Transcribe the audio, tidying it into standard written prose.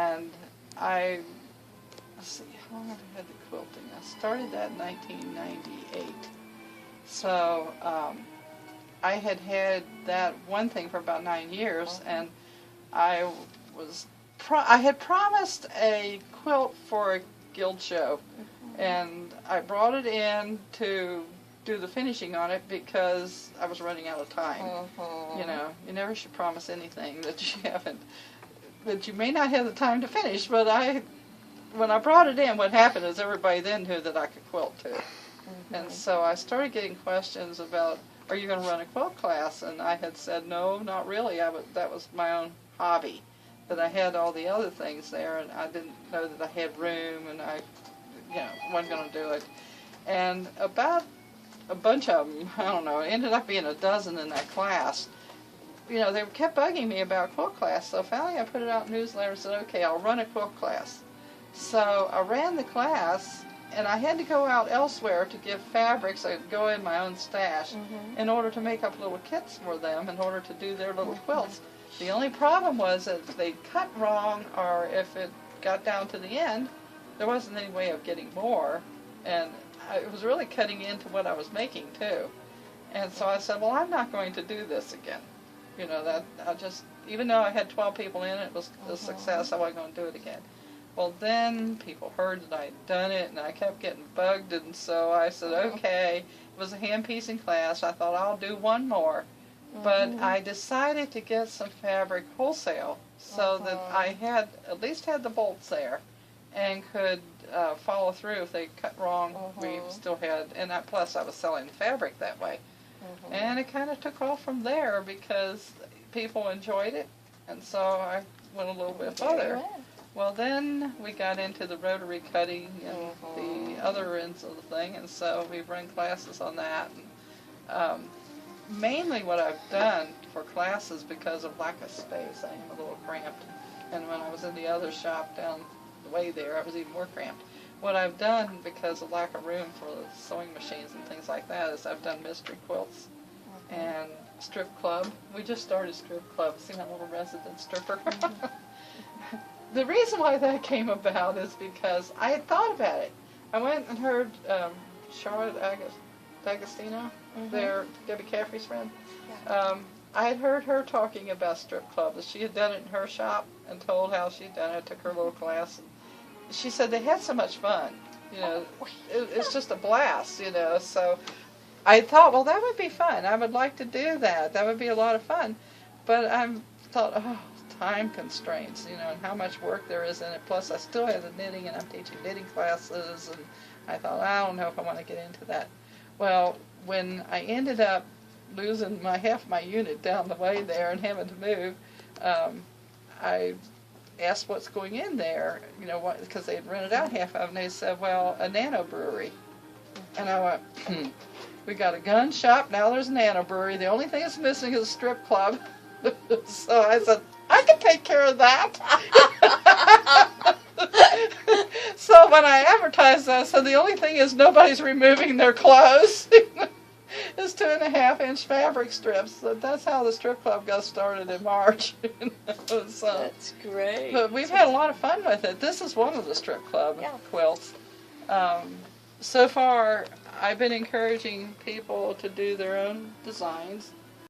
And let's see, how long have I had the quilting? I started that in 1998. So I had that one thing for about 9 years, and I had promised a quilt for a guild show, and I brought it in to do the finishing on it because I was running out of time. You know, you never should promise anything that you may not have the time to finish. But when I brought it in, what happened is everybody then knew that I could quilt too. And so I started getting questions about, are you going to run a quilt class? And I had said, no, not really. That was my own hobby. But I had all the other things there, and I didn't know that I had room, and I wasn't going to do it. And about a bunch of them, I don't know, it ended up being a dozen in that class. They kept bugging me about quilt class, so finally I put it out in the newsletter and said, okay, I'll run a quilt class. So I ran the class, and I had to go out elsewhere to get fabrics. I'd go in my own stash in order to make up little kits for them, in order to do their little quilts. The only problem was that if they cut wrong, or if it got down to the end, there wasn't any way of getting more, and it was really cutting into what I was making too. And so I said, well, I'm not going to do this again. Even though I had 12 people in it, it was a success, I wasn't going to do it again. Well, then people heard that I had done it, and I kept getting bugged, and so I said, okay, it was a hand-piecing class. I thought I'll do one more. But I decided to get some fabric wholesale so that I at least had the bolts there and could follow through. If they cut wrong, we still had, and plus I was selling the fabric that way. And it kind of took off from there because people enjoyed it, and so I went a little bit further. Well, then we got into the rotary cutting and the other ends of the thing, and so we've run classes on that. And, mainly what I've done for classes, because of lack of space, I am a little cramped. And when I was in the other shop down the way there, I was even more cramped. What I've done, because of lack of room for the sewing machines and things like that, is I've done mystery quilts and strip club. We just started strip club. See my little resident stripper? The reason why that came about is because I had thought about it. I went and heard Charlotte D'Agostino, Debbie Caffrey's friend. I had heard her talking about strip club, that she had done it in her shop and told how she'd done it, took her little class. And she said they had so much fun, it's just a blast, so I thought, well, that would be fun. I would like to do that. That would be a lot of fun. But I thought, time constraints, and how much work there is in it. Plus, I still have the knitting, and I'm teaching knitting classes, and I thought, I don't know if I want to get into that. Well, when I ended up losing half my unit down the way there and having to move, I asked what's going in there, because they had rented out half of it, and they said, well, a nano brewery. And I went, we got a gun shop, now there's a nano brewery. The only thing that's missing is a strip club. So I said, I can take care of that. So when I advertised that, I said the only thing is nobody's removing their clothes. It's 2.5-inch fabric strips. So that's how the strip club got started in March. So, that's great. But we've had a lot of fun with it. This is one of the strip club quilts. So far, I've been encouraging people to do their own designs.